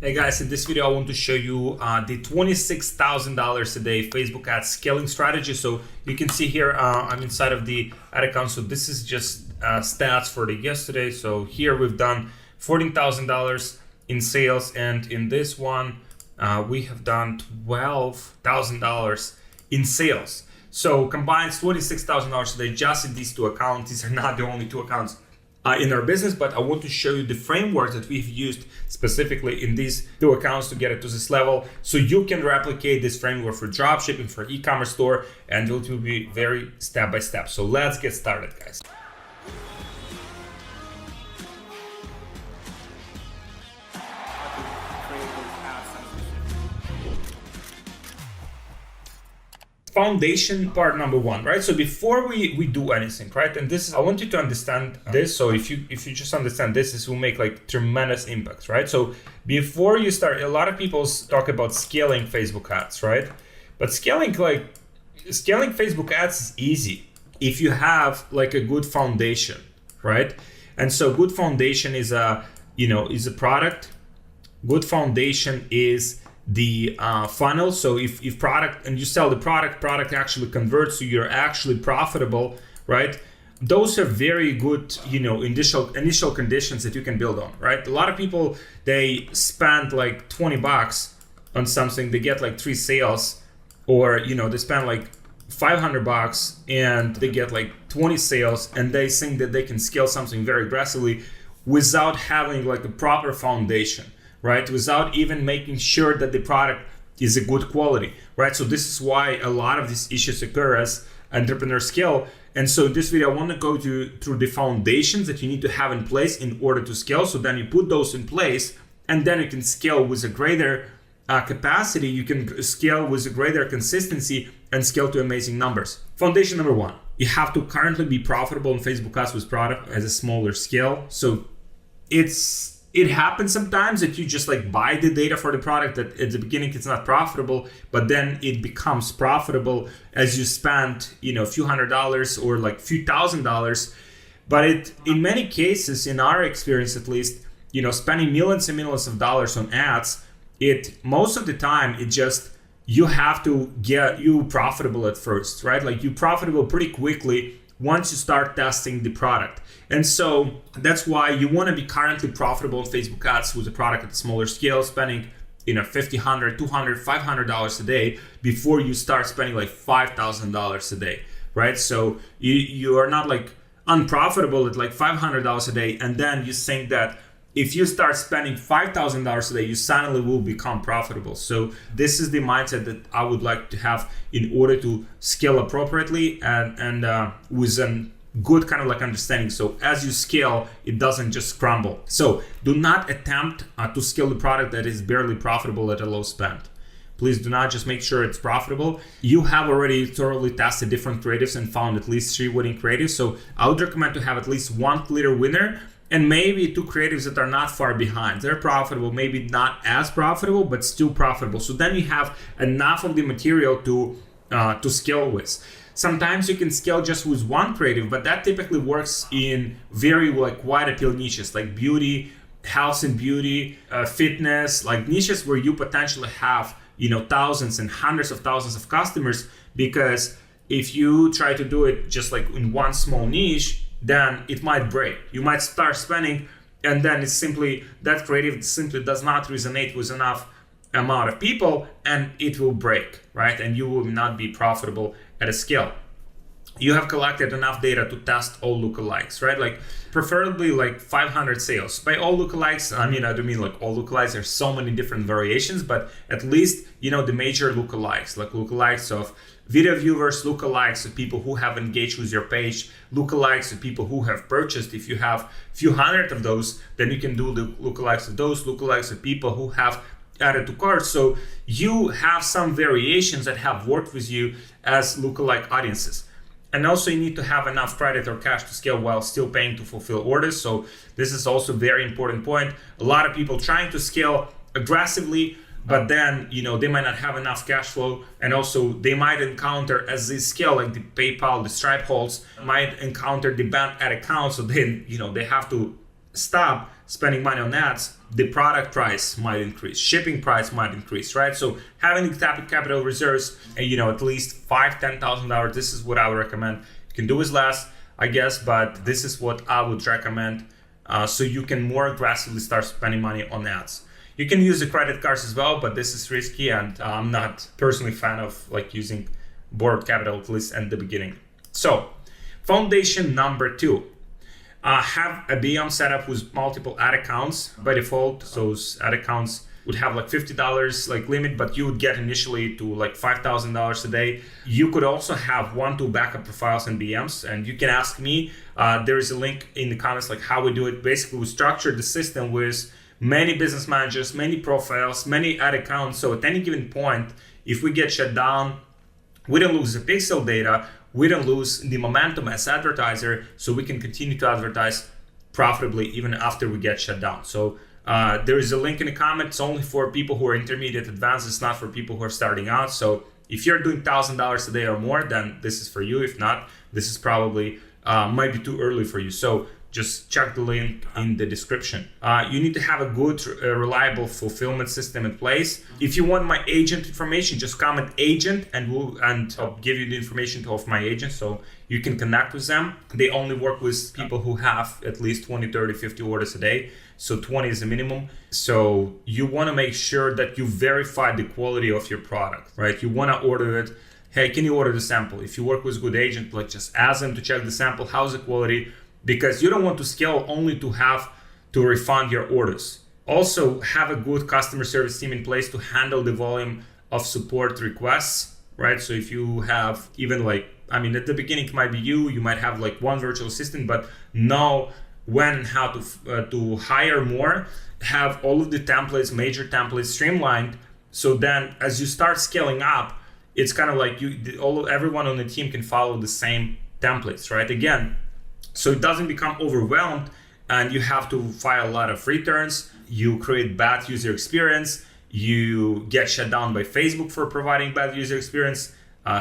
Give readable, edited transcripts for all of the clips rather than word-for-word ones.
Hey guys, in this video I want to show you the $26,000 a day Facebook ad scaling strategy. So you can see here I'm inside of the ad account. So this is just stats for the yesterday. So here we've done $14,000 in sales, and in this one we have done $12,000 in sales. So combined $26,000 a day just in these two accounts. These are not the only two accounts in our business, but I want to show you the framework that we've used specifically in these two accounts to get it to this level, so you can replicate this framework for dropshipping, for e-commerce store, and it will be very step by step. So let's get started, guys. Foundation part number one, right? So before we do anything, right? And this is, I want you to understand this. So if you just understand this, this will make like tremendous impact, right? So before you start, a lot of people talk about scaling Facebook ads, right? But scaling Facebook ads is easy if you have like a good foundation, right? And so good foundation is a product. Good foundation is the funnel. So if product, and you sell the product actually converts, so you're actually profitable, right? Those are very good, initial conditions that you can build on, right? A lot of people, they spend like $20 on something, they get like 3 sales, or they spend like $500 and they get like 20 sales, and they think that they can scale something very aggressively without having like a proper foundation, right? Without even making sure that the product is a good quality, right? So this is why a lot of these issues occur as entrepreneurs scale. And so in this video, I want to go through the foundations that you need to have in place in order to scale. So then you put those in place, and then you can scale with a greater capacity. You can scale with a greater consistency and scale to amazing numbers. Foundation number one, you have to currently be profitable in Facebook ads with product as a smaller scale. So it happens sometimes that you just like buy the data for the product that at the beginning it's not profitable, but then it becomes profitable as you spend, a few $100s or like few $1,000s. But in many cases, in our experience at least, spending millions and millions of dollars on ads, most of the time you have to get you profitable at first, right? Like you profitable pretty quickly once you start testing the product. And so that's why you want to be currently profitable in Facebook ads with a product at a smaller scale, spending $50, $100, $200, $500 a day before you start spending like $5,000 a day, right? So you are not like unprofitable at like $500 a day, and then you think that if you start spending $5,000 a day, you suddenly will become profitable. So this is the mindset that I would like to have in order to scale appropriately and with a good kind of like understanding. So as you scale, it doesn't just crumble. So do not attempt to scale the product that is barely profitable at a low spend. Please do not just make sure it's profitable. You have already thoroughly tested different creatives and found at least 3 winning creatives. So I would recommend to have at least 1 clear winner, and maybe 2 creatives that are not far behind. They're profitable, maybe not as profitable, but still profitable. So then you have enough of the material to scale with. Sometimes you can scale just with 1 creative, but that typically works in very like wide appeal niches like beauty, health and beauty, fitness, like niches where you potentially have thousands and hundreds of thousands of customers. Because if you try to do it just like in one small niche, then it might break. You might start spending, and then it's simply that creative simply does not resonate with enough amount of people, and it will break, right? And you will not be profitable at a scale. You have collected enough data to test all lookalikes, right? Like preferably like 500 sales. By all lookalikes, I don't mean like all lookalikes. There's so many different variations, but at least the major lookalikes, like lookalikes of video viewers, lookalikes of people who have engaged with your page, lookalikes of people who have purchased. If you have a few hundred of those, then you can do the lookalikes of those, lookalikes of people who have added to carts. So you have some variations that have worked with you as lookalike audiences. And also you need to have enough credit or cash to scale while still paying to fulfill orders. So this is also a very important point. A lot of people trying to scale aggressively, but then they might not have enough cash flow, and also they might encounter, as they scale, like the PayPal, the Stripe holds, might encounter the banned ad account. So then they have to stop spending money on ads, the product price might increase, shipping price might increase, right? So having capital reserves, at least $5,000-$10,000, this is what I would recommend. You can do with less, I guess, but this is what I would recommend, so you can more aggressively start spending money on ads. You can use the credit cards as well, but this is risky, and I'm not personally a fan of using borrowed capital, at least at the beginning. So foundation number 2, have a BM setup with multiple ad accounts. By default, those ad accounts would have $50 limit, but you would get initially to $5,000 a day. You could also have 1-2 backup profiles and BMs, and you can ask me. There is a link in the comments how we do it. Basically, we structure the system with many business managers, many profiles, many ad accounts. So at any given point, if we get shut down, we don't lose the pixel data, we don't lose the momentum as advertiser, so we can continue to advertise profitably even after we get shut down. So there is a link in the comments only for people who are intermediate advanced. It's not for people who are starting out. So if you're doing $1,000 a day or more, then this is for you. If not, this is probably might be too early for you. So just check the link in the description. You need to have a good, reliable fulfillment system in place. If you want my agent information, just comment agent, and I'll give you the information of my agent so you can connect with them. They only work with people who have at least 20, 30, 50 orders a day. So 20 is the minimum. So you want to make sure that you verify the quality of your product, right? You want to order it. Hey, can you order the sample? If you work with a good agent, just ask them to check the sample. How's the quality? Because you don't want to scale only to have to refund your orders. Also, have a good customer service team in place to handle the volume of support requests, right? So if you have even at the beginning it might be you might have one virtual assistant, but know when and how to hire more, have all of the templates, major templates streamlined. So then as you start scaling up, it's kind of everyone on the team can follow the same templates, right? Again, so it doesn't become overwhelmed and you have to file a lot of returns. You create bad user experience. You get shut down by Facebook for providing bad user experience.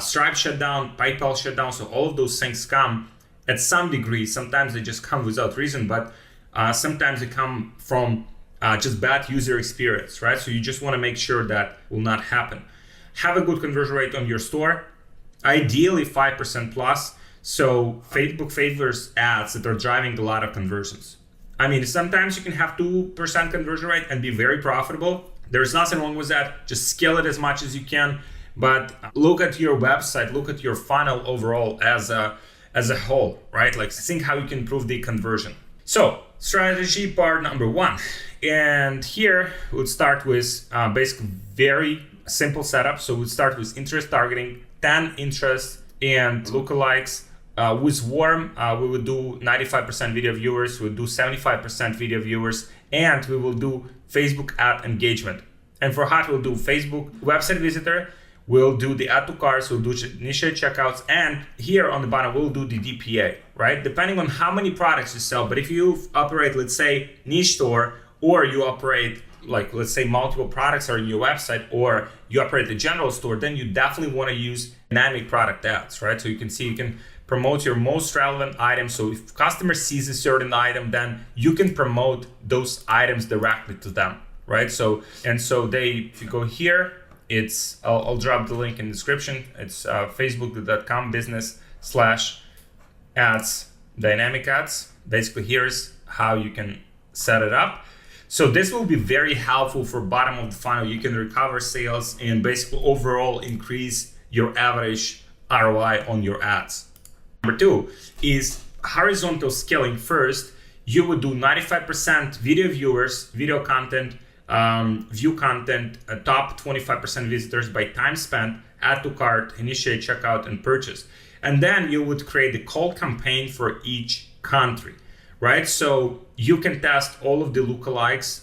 Stripe shut down, PayPal shut down. So all of those things come at some degree. Sometimes they just come without reason, but sometimes they come from just bad user experience, right? So you just want to make sure that will not happen. Have a good conversion rate on your store, ideally 5% plus. So Facebook favors ads that are driving a lot of conversions. Sometimes you can have 2% conversion rate and be very profitable. There's nothing wrong with that. Just scale it as much as you can. But look at your website, look at your funnel overall as a whole, right? Think how you can improve the conversion. So strategy part number 1. And here we'll start with basically very simple setup. So we'll start with interest targeting, 10 interests and lookalikes. With warm, we will do 95% video viewers, we'll do 75% video viewers, and we will do Facebook ad engagement. And for hot, we'll do Facebook website visitor, we'll do the add to carts, we'll do initiate checkouts, and here on the bottom, we'll do the DPA, right? Depending on how many products you sell. But if you operate, let's say, niche store, or you operate let's say multiple products are in your website, or you operate a general store, then you definitely want to use dynamic product ads, right? So you can promote your most relevant items. So if customer sees a certain item, then you can promote those items directly to them, right? So if you go here, I'll drop the link in the description. It's facebook.com/business/ads, dynamic ads. Basically, here's how you can set it up. So this will be very helpful for bottom of the funnel. You can recover sales and basically overall increase your average ROI on your ads. Number 2 is horizontal scaling. First, you would do 95% video viewers, video content, view content, top 25% visitors by time spent, add to cart, initiate checkout, and purchase. And then you would create a call campaign for each country, right? So you can test all of the lookalikes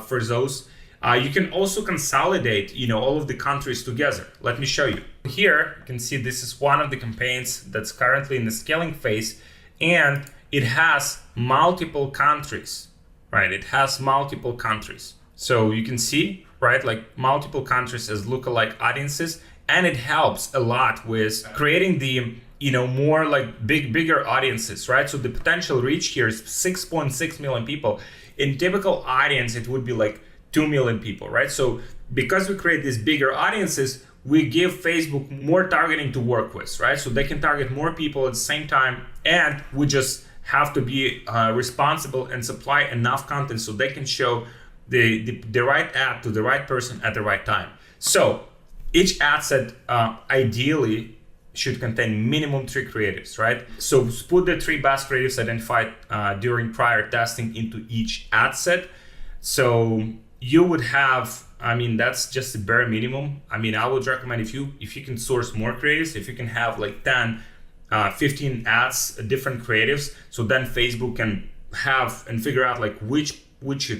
for those. You can also consolidate, all of the countries together. Let me show you. Here, you can see this is one of the campaigns that's currently in the scaling phase, and it has multiple countries, right? It has multiple countries. So you can see, right, multiple countries as lookalike audiences, and it helps a lot with creating the, more bigger audiences, right? So the potential reach here is 6.6 million people. in typical audience, it would be like 2 million people, right? So because we create these bigger audiences, we give Facebook more targeting to work with, right? So they can target more people at the same time, and we just have to be responsible and supply enough content so they can show the right ad to the right person at the right time. So each ad set ideally should contain minimum 3 creatives, right? So put the 3 best creatives identified during prior testing into each ad set. So you would have, I mean, that's just the bare minimum. I mean, I would recommend if you can source more creatives, if you can have like 10, 15 ads, different creatives, so then Facebook can have and figure out like which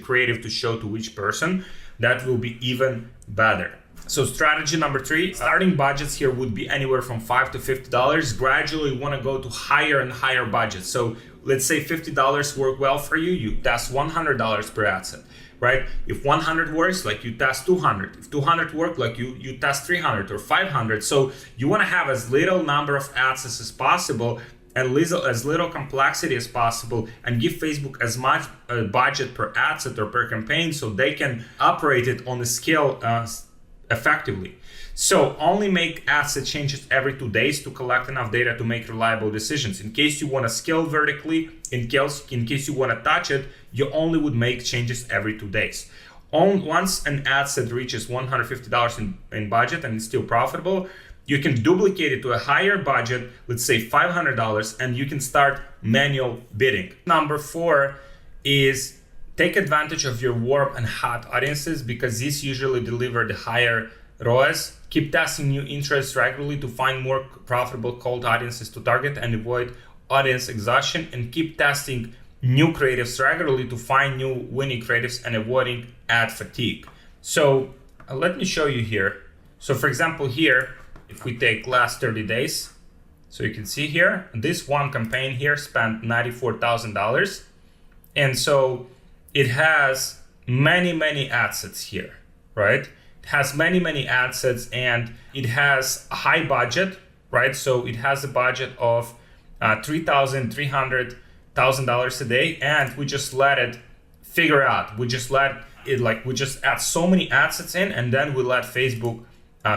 creative to show to which person, that will be even better. So strategy number 3, starting budgets here would be anywhere from $5 to $50. Gradually you want to go to higher and higher budgets. So let's say $50 work well for you, you test $100 per ad set, right? If 100 works, like you test 200. If 200 work, like you test 300 or 500. So you want to have as little number of ads as possible and as little complexity as possible, and give Facebook as much budget per ad set or per campaign so they can operate it on a scale effectively. So only make ad set changes every 2 days to collect enough data to make reliable decisions. In case you want to scale vertically, in case you want to touch it, you only would make changes every 2 days. Once an ad set reaches $150 in budget and it's still profitable, you can duplicate it to a higher budget, let's say $500, and you can start manual bidding. Number 4 is take advantage of your warm and hot audiences, because these usually deliver the higher ROAS. Keep testing new interests regularly to find more profitable cold audiences to target and avoid audience exhaustion, and keep testing new creatives regularly to find new winning creatives and avoiding ad fatigue. So let me show you here. So for example, here, if we take last 30 days, so you can see here, this one campaign here spent $94,000. And so it has many ad sets here, right? It has many ad sets, and it has a high budget, right? So it has a budget of $300,000 a day, and we just let it figure out. We just add so many ad sets in, and then we let Facebook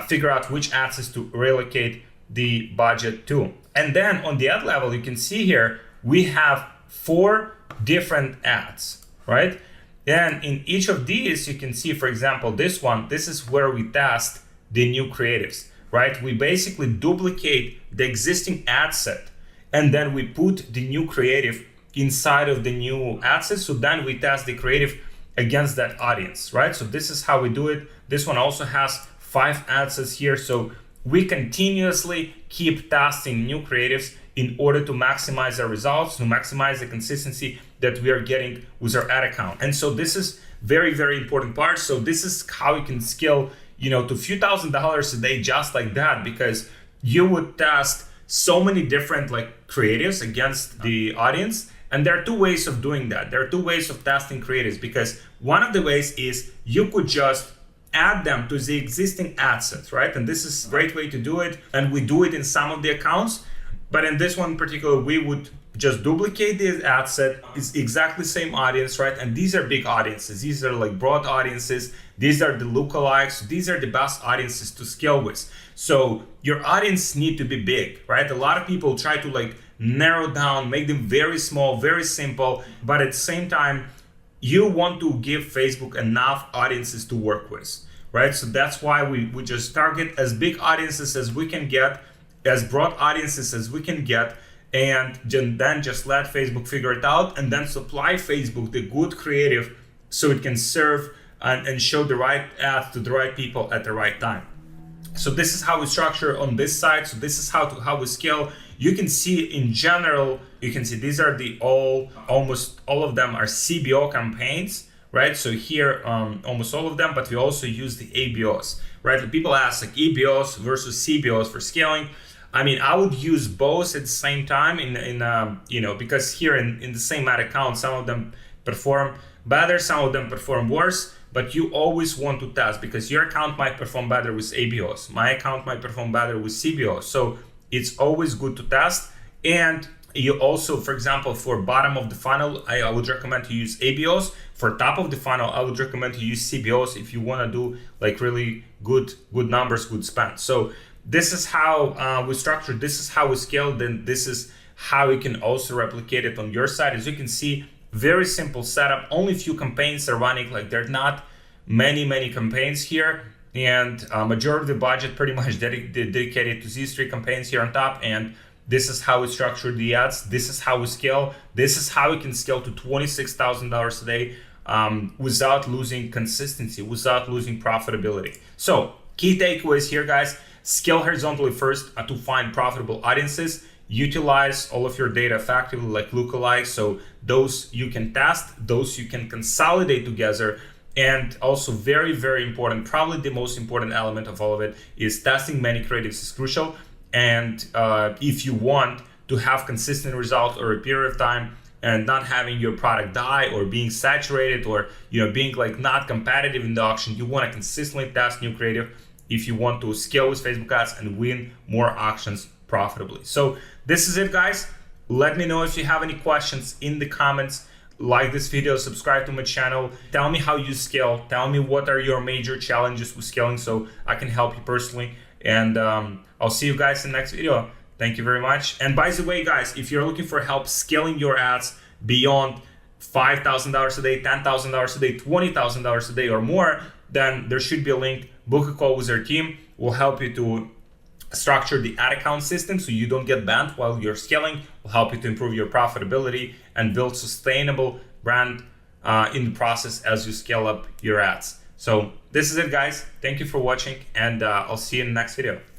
figure out which ad sets to relocate the budget to. And then on the ad level, you can see here, we have 4 different ads, right? And in each of these, you can see, for example, this one, this is where we test the new creatives, right? We basically duplicate the existing ad set, and then we put the new creative inside of the new ad set. So then we test the creative against that audience, right? So this is how we do it. This one also has 5 ad sets here. So we continuously keep testing new creatives in order to maximize our results, to maximize the consistency that we are getting with our ad account. And so this is very important part. So this is how you can scale, to a few $1,000s a day just like that, because you would test so many different creatives against the audience. And there are 2 ways of doing that. There are 2 ways of testing creatives, because one of the ways is you could just add them to the existing ad sets, right? And this is a great way to do it. And we do it in some of the accounts. But in this one in particular, we would just duplicate the ad set. It's exactly the same audience, right? And these are big audiences. These are broad audiences. These are the lookalikes. These are the best audiences to scale with. So your audience need to be big, right? A lot of people try to narrow down, make them very small, very simple. But at the same time, you want to give Facebook enough audiences to work with, right? So that's why we just target as big audiences as we can get, as broad audiences as we can get, and then just let Facebook figure it out, and then supply Facebook the good creative so it can serve and show the right ads to the right people at the right time. So this is how we structure on this side. So this is how we scale. You can see in general, you can see these are almost all of them are CBO campaigns, right? So here, almost all of them, but we also use the ABOs, right? People ask EBOs versus CBOs for scaling. I mean, I would use both at the same time because here in the same ad account, some of them perform better, some of them perform worse, but you always want to test, because your account might perform better with ABOs. My account might perform better with CBOs. So it's always good to test. And You also, for example, for bottom of the funnel, I would recommend to use ABOs. For top of the funnel, I would recommend to use CBOs if you want to do like really good numbers, good spend. So this is how we structure. This is how we scale. Then this is how you can also replicate it on your side. As you can see, very simple setup. Only few campaigns are running. Like there are not many campaigns here, and majority of the budget pretty much dedicated to these 3 campaigns here on top. And this is how we structure the ads. This is how we scale. This is how we can scale to $26,000 a day without losing consistency, without losing profitability. So key takeaways here, guys: scale horizontally first to find profitable audiences. Utilize all of your data effectively, like lookalikes. So those you can test, those you can consolidate together. And also very important, probably the most important element of all of it is testing many creatives is crucial. And if you want to have consistent results over a period of time and not having your product die or being saturated or being like not competitive in the auction, you want to consistently test new creative if you want to scale with Facebook ads and win more auctions profitably. So this is it, guys. Let me know if you have any questions in the comments. Like this video, subscribe to my channel. Tell me how you scale. Tell me what are your major challenges with scaling so I can help you personally. And I'll see you guys in the next video. Thank you very much. And by the way, guys, if you're looking for help scaling your ads beyond $5,000 a day, $10,000 a day, $20,000 a day or more, then there should be a link. Book a call with our team. We'll help you to structure the ad account system so you don't get banned while you're scaling. We'll help you to improve your profitability and build sustainable brand in the process as you scale up your ads. So this is it, guys. Thank you for watching, and I'll see you in the next video.